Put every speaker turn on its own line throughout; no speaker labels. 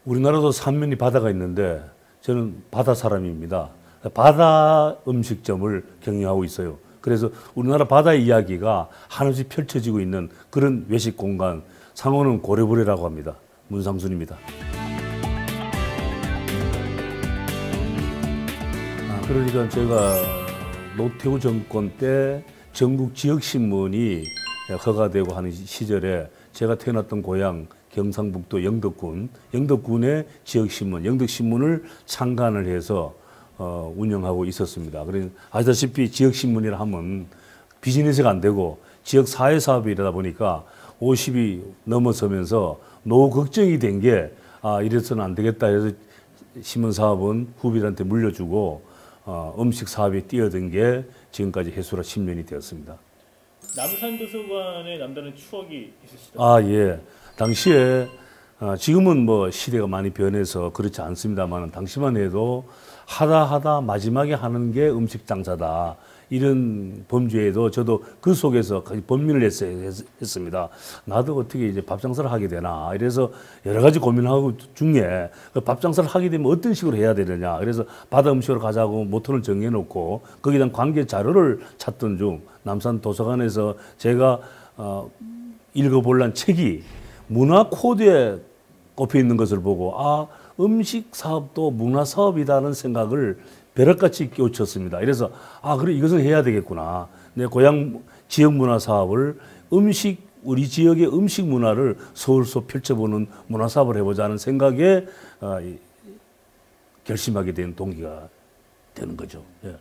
우리나라도 삼면이 바다가 있는데 저는 바다 사람입니다. 바다 음식점을 경영하고 있어요. 그래서 우리나라 바다 이야기가 한없이 펼쳐지고 있는 그런 외식 공간, 상호는 고래부리라고 합니다. 문상순입니다. 그러니까 제가 노태우 정권 때 전국 지역신문이 허가되고 하는 시절에 제가 태어났던 고향 경상북도 영덕군의 지역신문, 영덕신문을 창간을 해서 운영하고 있었습니다. 그래서 아시다시피 지역신문이라 하면 비즈니스가 안 되고 지역 사회사업이다 보니까 50이 넘어서면서 노후 걱정이 된 게 이래서는 안 되겠다 해서 신문사업은 후배들한테 물려주고 음식 사업에 뛰어든 게 지금까지 해수라 10년이 되었습니다.
남산도서관에 남다른 추억이 있으시다.
예. 당시에 지금은 뭐 시대가 많이 변해서 그렇지 않습니다만 당시만 해도 하다 마지막에 하는 게 음식 장사다. 이런 범주에도 저도 그 속에서 범민을 했습니다. 나도 어떻게 이제 밥 장사를 하게 되나. 이래서 여러 가지 고민하고 중에 밥 장사를 하게 되면 어떤 식으로 해야 되느냐. 그래서 바다 음식으로 가자고 모토를 정해놓고 거기에 대한 관계 자료를 찾던 중 남산 도서관에서 제가 읽어볼란 책이 문화 코드에 꼽혀 있는 것을 보고 음식 사업도 문화 사업이라는 생각을 벼락같이 끼우쳤습니다. 그래서 그래 이것은 해야 되겠구나. 내 고향 지역 문화 사업을 우리 지역의 음식 문화를 서울서 펼쳐보는 문화 사업을 해보자는 생각에 결심하게 된 동기가 되는 거죠. 예.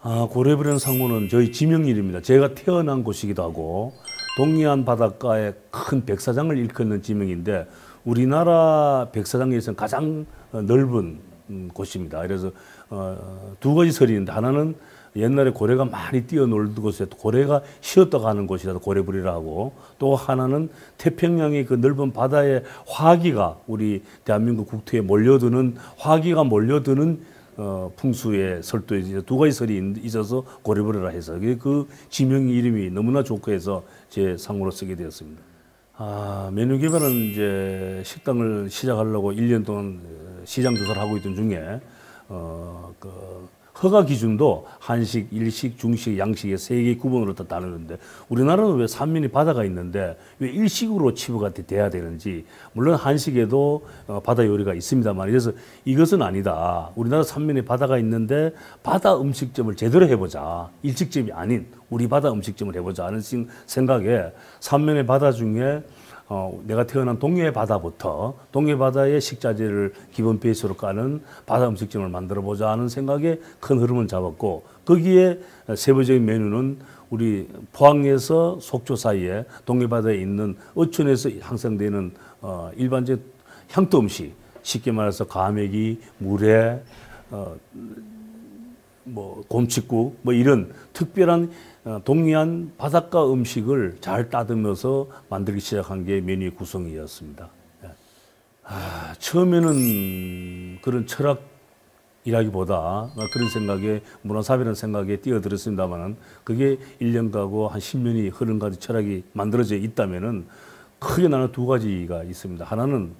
고래부리라는 상호는 저희 지명일입니다. 제가 태어난 곳이기도 하고 동해안 바닷가에 큰 백사장을 일컫는 지명인데 우리나라 백사장에서는 가장 넓은 곳입니다. 그래서 두 가지 설이 있는데 하나는 옛날에 고래가 많이 뛰어놀던 곳에 고래가 쉬었다 가는 곳이라서 고래부리라 하고 또 하나는 태평양의 그 넓은 바다에 화기가 우리 대한민국 국토에 몰려드는 화기가 몰려드는 풍수의 설도에 두 가지 설이 있어서 고래부리라 해서 그 지명 이름이 너무나 좋고 해서 제 상호로 쓰게 되었습니다. 메뉴 개발은 이제 식당을 시작하려고 1년 동안 시장 조사를 하고 있던 중에 허가 기준도 한식, 일식, 중식, 양식의 3개 구분으로 다 나누는데 우리나라는 왜 삼면이 바다가 있는데 왜 일식으로 치부가 돼야 되는지 물론 한식에도 바다 요리가 있습니다만 그래서 이것은 아니다. 우리나라 삼면에 바다가 있는데 바다 음식점을 제대로 해보자. 일식점이 아닌 우리 바다 음식점을 해보자 하는 생각에 삼면의 바다 중에 내가 태어난 동해 바다부터 동해 바다의 식자재를 기본 베이스로 까는 바다 음식점을 만들어 보자 하는 생각에 큰 흐름을 잡았고 거기에 세부적인 메뉴는 우리 포항에서 속초 사이에 동해 바다에 있는 어촌에서 형성되는 일반적 향토 음식 쉽게 말해서 가메기, 물회, 곰칫국 이런 특별한 동해안 바닷가 음식을 잘 따듬어서 만들기 시작한 게 메뉴의 구성이었습니다. 처음에는 그런 철학이라기보다 그런 생각에 문화사업이라는 생각에 뛰어들었습니다만 그게 1년 가고 한 10년이 흐른 가지 철학이 만들어져 있다면 크게 나는 두 가지가 있습니다. 하나는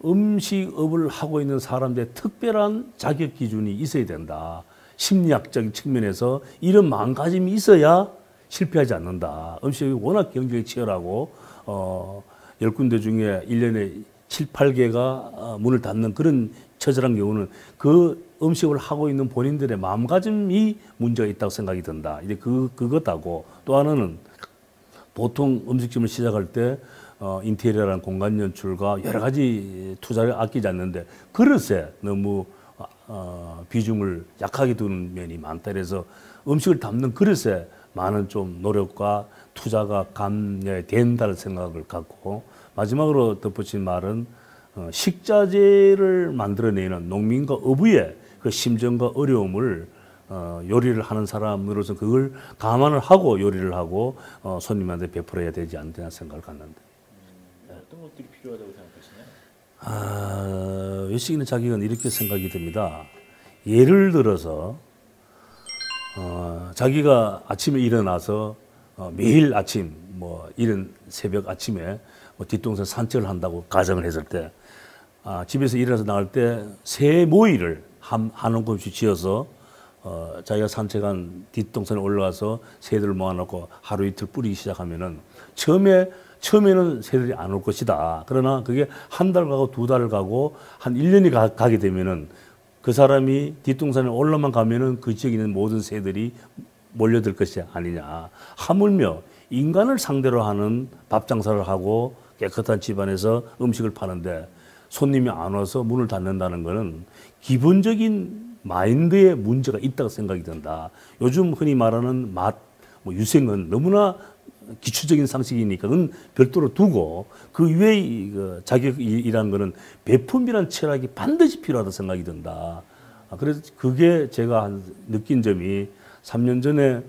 음식업을 하고 있는 사람들의 특별한 자격 기준이 있어야 된다. 심리학적인 측면에서 이런 마음가짐이 있어야 실패하지 않는다. 음식이 워낙 경쟁이 치열하고 10군데 중에 1년에 7, 8개가 문을 닫는 그런 처절한 경우는 그 음식을 하고 있는 본인들의 마음가짐이 문제가 있다고 생각이 든다. 이제 그것하고 또 하나는 보통 음식점을 시작할 때 인테리어라는 공간 연출과 여러 가지 투자를 아끼지 않는데 그릇에 너무 비중을 약하게 두는 면이 많다. 그래서 음식을 담는 그릇에 많은 좀 노력과 투자가 감려야 된다는 생각을 갖고 마지막으로 덧붙인 말은 식자재를 만들어내는 농민과 어부의 그 심정과 어려움을 요리를 하는 사람으로서 그걸 감안을 하고 요리를 하고 손님한테 베풀어야 되지 않나 생각을 갖는데.
어떤 것들이 필요하다고 생각하시나요?
외식인의 자격은 이렇게 생각이 듭니다. 예를 들어서 자기가 아침에 일어나서 매일 아침 이런 새벽 아침에 뒷동산 산책을 한다고 가정을 했을 때 집에서 일어나서 나갈 때 새 모이를 한 움큼씩 지어서 자기가 산책한 뒷동산에 올라가서 새들을 모아놓고 하루 이틀 뿌리기 시작하면은 처음에는 새들이 안 올 것이다. 그러나 그게 한 달 가고 두 달 가고 한 1년이 가게 되면은 그 사람이 뒷동산에 올라만 가면은 그 지역에 있는 모든 새들이 몰려들 것이 아니냐. 하물며 인간을 상대로 하는 밥 장사를 하고 깨끗한 집안에서 음식을 파는데 손님이 안 와서 문을 닫는다는 것은 기본적인 마인드에 문제가 있다고 생각이 든다. 요즘 흔히 말하는 맛, 유생은 너무나 기초적인 상식이니까 그건 별도로 두고 그 외의 자격이라는 것은 배품이라는 철학이 반드시 필요하다고 생각이 든다. 그래서 그게 제가 느낀 점이 3년 전에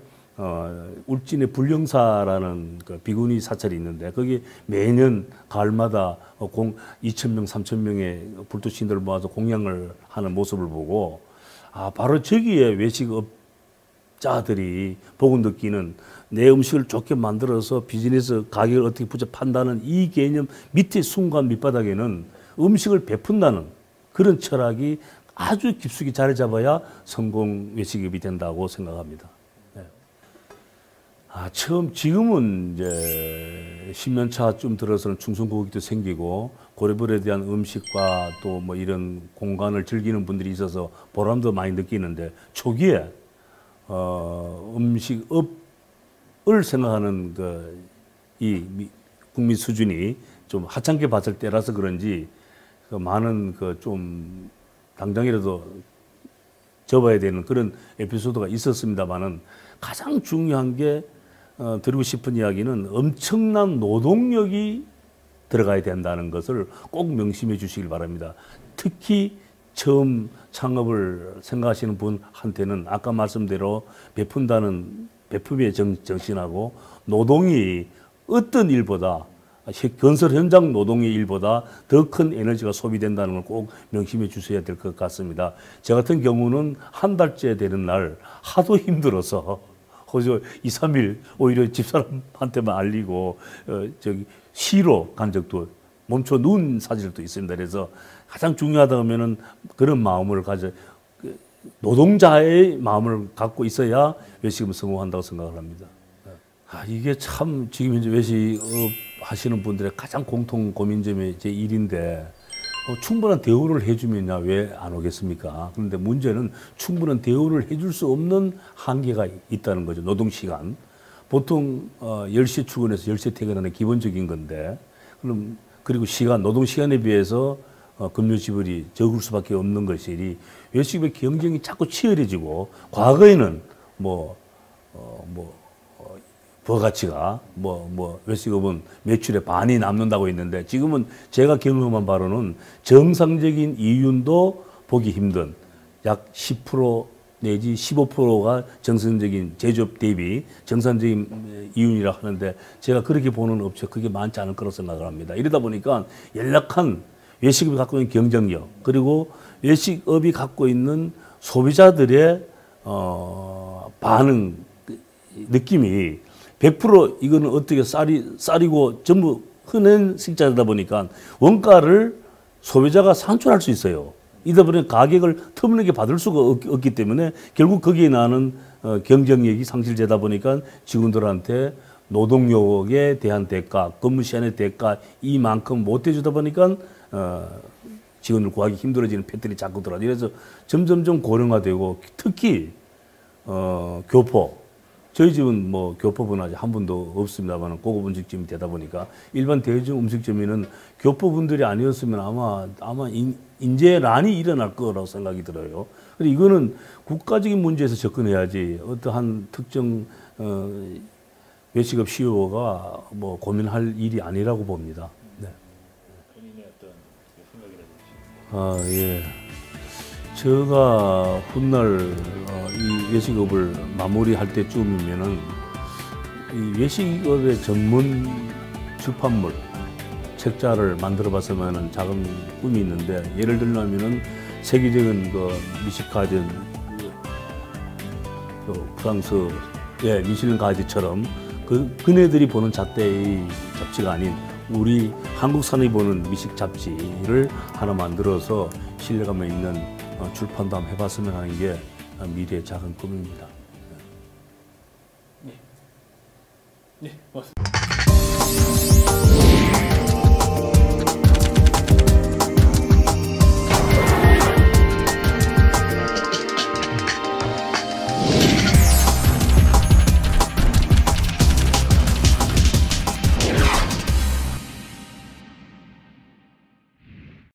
울진의 불령사라는 그 비구니 사찰이 있는데 거기 매년 가을마다 2,000명, 3,000명의 불도신들을 모아서 공양을 하는 모습을 보고 바로 저기에 외식업자들이 보고 느끼는 내 음식을 좋게 만들어서 비즈니스 가격을 어떻게 판다는 이 개념 밑에 순간 밑바닥에는 음식을 베푼다는 그런 철학이 아주 깊숙이 자리 잡아야 성공 외식업이 된다고 생각합니다. 네. 지금은 이제 10년 차쯤 들어서는 충성고객도 생기고 고래벌에 대한 음식과 또 뭐 이런 공간을 즐기는 분들이 있어서 보람도 많이 느끼는데 초기에 음식업을 생각하는 이 국민 수준이 좀 하찮게 봤을 때라서 그런지 많은 좀 당장이라도 접어야 되는 그런 에피소드가 있었습니다만은 가장 중요한 게 드리고 싶은 이야기는 엄청난 노동력이 들어가야 된다는 것을 꼭 명심해 주시길 바랍니다. 특히 처음 창업을 생각하시는 분한테는 아까 말씀대로 베푼다는 베품의 정신하고 노동이 어떤 일보다 건설 현장 노동의 일보다 더 큰 에너지가 소비된다는 걸 꼭 명심해 주셔야 될 것 같습니다. 저 같은 경우는 한 달째 되는 날 하도 힘들어서 호주 2, 3일 오히려 집사람한테만 알리고 시로 간 적도 멈춰 누운 사실도 있습니다. 그래서 가장 중요하다 하면은 그런 마음을 노동자의 마음을 갖고 있어야 외식업을 성공한다고 생각을 합니다. 이게 참 지금 이제 외식업 하시는 분들의 가장 공통 고민점이 제 일인데 충분한 대우를 해주면야 왜 안 오겠습니까? 그런데 문제는 충분한 대우를 해줄 수 없는 한계가 있다는 거죠. 노동시간. 보통 10시에 출근해서 10시에 퇴근하는 기본적인 건데 그리고 노동시간에 비해서 급료 지불이 적을 수밖에 없는 것이니 외식업의 경쟁이 자꾸 치열해지고 과거에는 부가가치가 외식업은 매출의 반이 남는다고 했는데 지금은 제가 경험한 바로는 정상적인 이윤도 보기 힘든 약 10% 내지 15%가 정상적인 제조업 대비 정상적인 이윤이라 하는데 제가 그렇게 보는 업체 그게 많지 않을 거라고 생각을 합니다. 이러다 보니까 연락한 외식업이 갖고 있는 경쟁력 그리고 외식업이 갖고 있는 소비자들의 반응 느낌이 100% 이거는 어떻게 쌀이고 전부 흔한 식자재다 보니까 원가를 소비자가 산출할 수 있어요. 이다 보니 가격을 터무니게 받을 수가 없기 때문에 결국 거기에 나는 경쟁력이 상실되다 보니까 직원들한테 노동력에 대한 대가, 근무 시간의 대가 이만큼 못 해주다 보니까 직원을 구하기 힘들어지는 패턴이 자꾸 들어가요. 그래서 점점점 고령화되고 특히 교포. 저희 집은 교포분 아직 한 분도 없습니다만 고급 음식점이 되다 보니까 일반 대중 음식점에는 교포분들이 아니었으면 아마 인재난이 일어날 거라고 생각이 들어요. 그런데 이거는 국가적인 문제에서 접근해야지 어떠한 특정 외식업 CEO가 고민할 일이 아니라고 봅니다. 네.
본인의 어떤 생각이라든지.
예. 제가 훗날 이 외식업을 마무리할 때쯤이면은 이 외식업의 전문 출판물, 책자를 만들어봤으면 하는 작은 꿈이 있는데 예를 들면은 세계적인 미식가든 프랑스의 미슐랭 가이드처럼 그네들이 보는 잣대의 잡지가 아닌 우리 한국산이 보는 미식 잡지를 하나 만들어서 신뢰감 있는 출판도 한번 해봤으면 하는 게 미래의 작은 꿈입니다.
네, 고맙습니다.